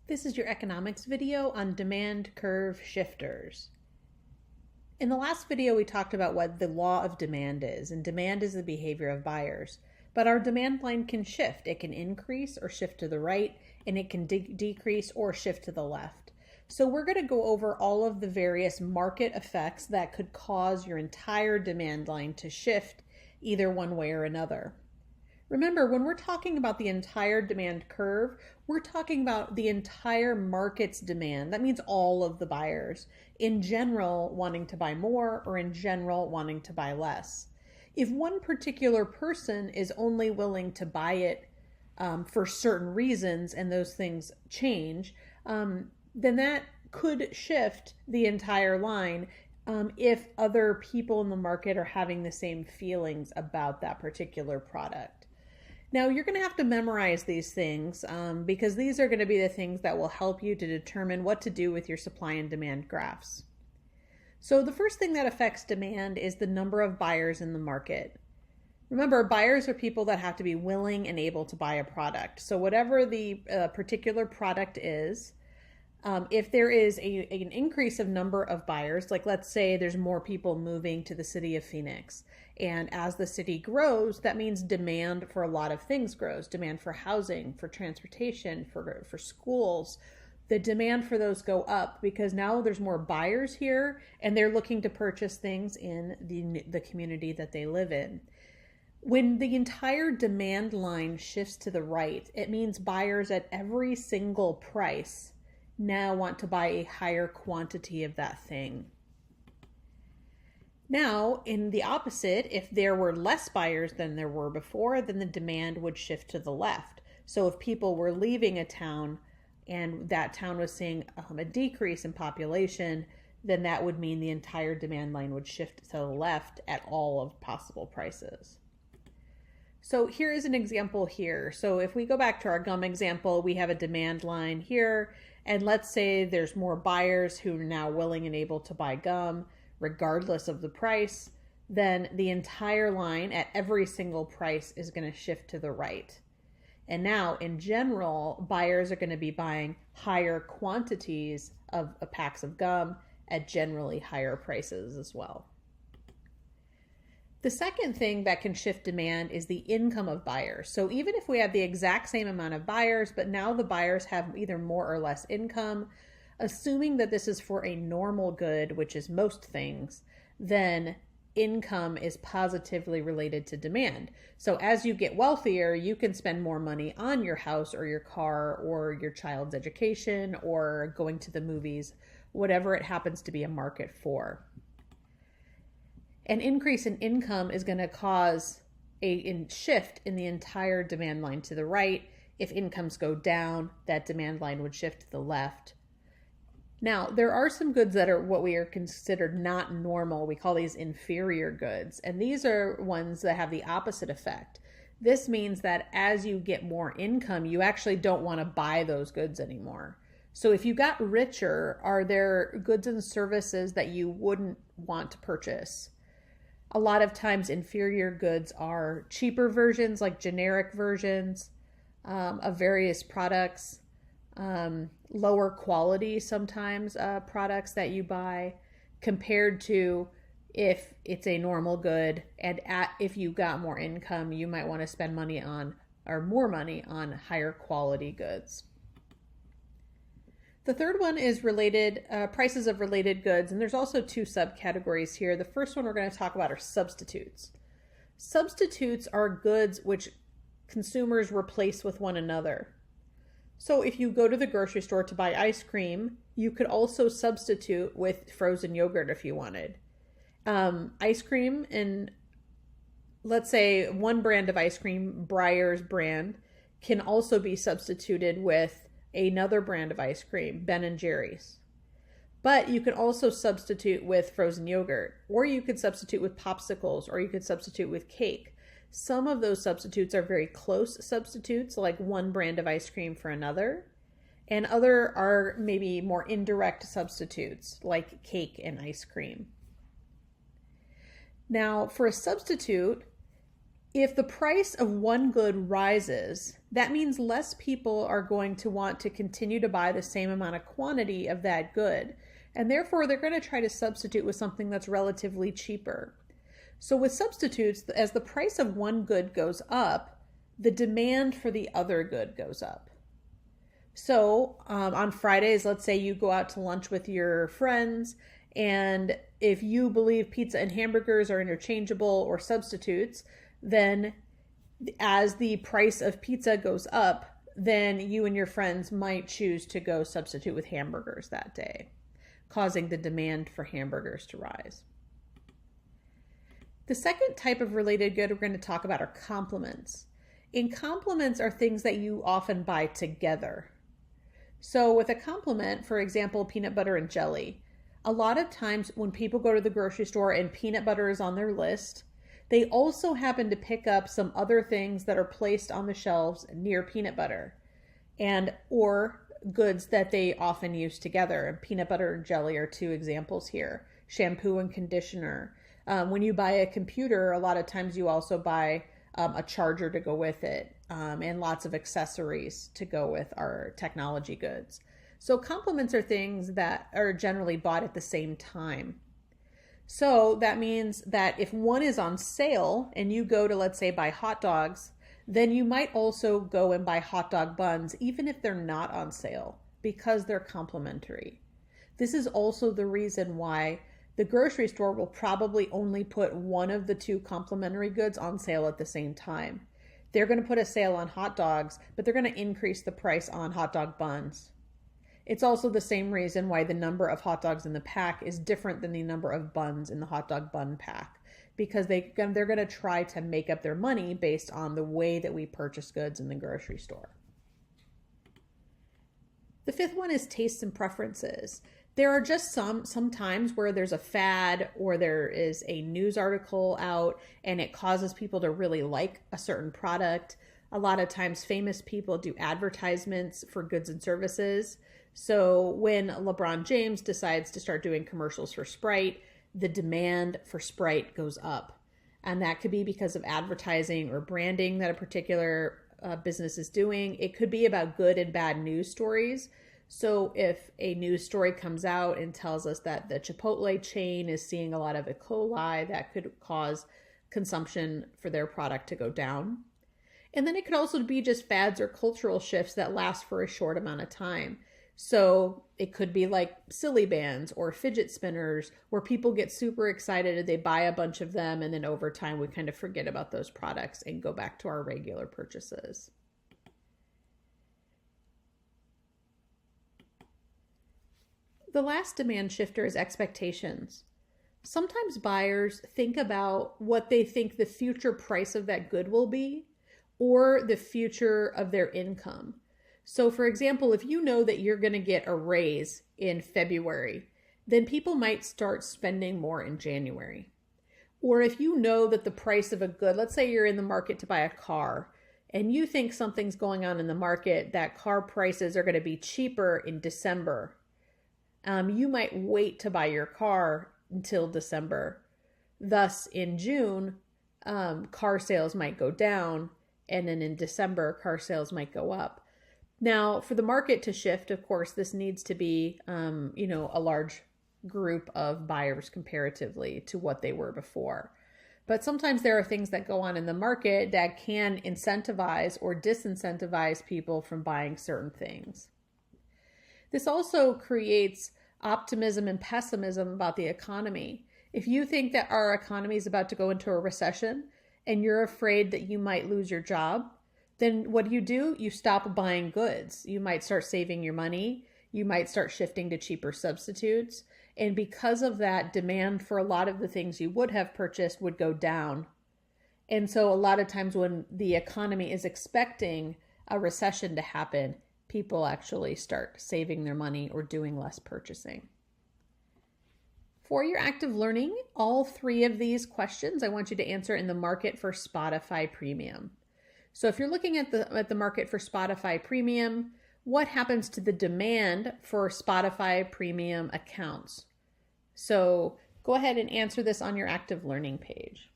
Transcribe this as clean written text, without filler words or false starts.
This is your economics video on demand curve shifters. In the last video, we talked about what the law of demand is, and demand is the behavior of buyers. But our demand line can shift. It can increase or shift to the right, and it can decrease or shift to the left. So we're going to go over all of the various market effects that could cause your entire demand line to shift either one way or another. Remember, when we're talking about the entire demand curve, we're talking about the entire market's demand. That means all of the buyers, in general, wanting to buy more or in general, wanting to buy less. If one particular person is only willing to buy it for certain reasons and those things change, then that could shift the entire line if other people in the market are having the same feelings about that particular product. Now, you're going to have to memorize these things because these are going to be the things that will help you to determine what to do with your supply and demand graphs. So the first thing that affects demand is the number of buyers in the market. Remember, buyers are people that have to be willing and able to buy a product. So whatever the particular product is, if there is an increase of number of buyers, like let's say there's more people moving to the city of Phoenix, and as the city grows, that means demand for a lot of things grows. Demand for housing, for transportation, for schools. The demand for those go up because now there's more buyers here and they're looking to purchase things in the community that they live in. When the entire demand line shifts to the right, it means buyers at every single price now want to buy a higher quantity of that thing. Now, in the opposite, if there were less buyers than there were before, then the demand would shift to the left. So if people were leaving a town and that town was seeing a decrease in population, then that would mean the entire demand line would shift to the left at all of possible prices. So here is an example here. So if we go back to our gum example, we have a demand line here, and let's say there's more buyers who are now willing and able to buy gum regardless of the price, then the entire line at every single price is going to shift to the right. And now, in general, buyers are going to be buying higher quantities of packs of gum at generally higher prices as well. The second thing that can shift demand is the income of buyers. So even if we have the exact same amount of buyers, but now the buyers have either more or less income, assuming that this is for a normal good, which is most things, then income is positively related to demand. So as you get wealthier, you can spend more money on your house or your car or your child's education or going to the movies, whatever it happens to be a market for. An increase in income is going to cause a shift in the entire demand line to the right. If incomes go down, that demand line would shift to the left. Now, there are some goods that are what we are considered not normal. We call these inferior goods, and these are ones that have the opposite effect. This means that as you get more income, you actually don't want to buy those goods anymore. So if you got richer, are there goods and services that you wouldn't want to purchase? A lot of times inferior goods are cheaper versions, like generic versions of various products, lower quality sometimes products that you buy compared to if it's a normal good, and if you got more income, you might want to spend money on or more money on higher quality goods. The third one is related prices of related goods, and there's also two subcategories here. The first one we're going to talk about are substitutes. Substitutes are goods which consumers replace with one another. So if you go to the grocery store to buy ice cream, you could also substitute with frozen yogurt if you wanted. Ice cream, and let's say one brand of ice cream, Breyer's brand, can also be substituted with another brand of ice cream, Ben & Jerry's. But you can also substitute with frozen yogurt, or you could substitute with popsicles, or you could substitute with cake. Some of those substitutes are very close substitutes, like one brand of ice cream for another, and other are maybe more indirect substitutes, like cake and ice cream. Now, for a substitute, if the price of one good rises, that means less people are going to want to continue to buy the same amount of quantity of that good. And therefore, they're going to try to substitute with something that's relatively cheaper. So with substitutes, as the price of one good goes up, the demand for the other good goes up. So on Fridays, let's say you go out to lunch with your friends, and if you believe pizza and hamburgers are interchangeable or substitutes, then as the price of pizza goes up, then you and your friends might choose to go substitute with hamburgers that day, causing the demand for hamburgers to rise. The second type of related good we're going to talk about are complements. And complements are things that you often buy together. So with a complement, for example, peanut butter and jelly, a lot of times when people go to the grocery store and peanut butter is on their list, they also happen to pick up some other things that are placed on the shelves near peanut butter or goods that they often use together. And peanut butter and jelly are two examples here. Shampoo and conditioner. When you buy a computer, a lot of times you also buy a charger to go with it, and lots of accessories to go with our technology goods. So complements are things that are generally bought at the same time. So that means that if one is on sale and you go to, let's say, buy hot dogs, then you might also go and buy hot dog buns, even if they're not on sale, because they're complementary. This is also the reason why the grocery store will probably only put one of the two complementary goods on sale at the same time. They're going to put a sale on hot dogs, but they're going to increase the price on hot dog buns. It's also the same reason why the number of hot dogs in the pack is different than the number of buns in the hot dog bun pack, because they're going to try to make up their money based on the way that we purchase goods in the grocery store. The fifth one is tastes and preferences. There are just some times where there's a fad or there is a news article out and it causes people to really like a certain product. A lot of times famous people do advertisements for goods and services. So when LeBron James decides to start doing commercials for Sprite, the demand for Sprite goes up. And that could be because of advertising or branding that a particular business is doing. It could be about good and bad news stories. So if a news story comes out and tells us that the Chipotle chain is seeing a lot of E. coli, that could cause consumption for their product to go down. And then it could also be just fads or cultural shifts that last for a short amount of time. So it could be like silly bands or fidget spinners where people get super excited and they buy a bunch of them, and then over time we kind of forget about those products and go back to our regular purchases. The last demand shifter is expectations. Sometimes buyers think about what they think the future price of that good will be or the future of their income. So for example, if you know that you're going to get a raise in February, then people might start spending more in January. Or if you know that the price of a good, let's say you're in the market to buy a car, and you think something's going on in the market, that car prices are going to be cheaper in December. You might wait to buy your car until December. Thus, in June, car sales might go down, and then in December, car sales might go up. Now, for the market to shift, of course, this needs to be, a large group of buyers comparatively to what they were before. But sometimes there are things that go on in the market that can incentivize or disincentivize people from buying certain things. This also creates optimism and pessimism about the economy. If you think that our economy is about to go into a recession and you're afraid that you might lose your job, then what do? You stop buying goods. You might start saving your money. You might start shifting to cheaper substitutes. And because of that, demand for a lot of the things you would have purchased would go down. And so a lot of times when the economy is expecting a recession to happen, people actually start saving their money or doing less purchasing. For your active learning, all three of these questions I want you to answer in the market for Spotify Premium. So if you're looking at the market for Spotify Premium, what happens to the demand for Spotify Premium accounts? So go ahead and answer this on your active learning page.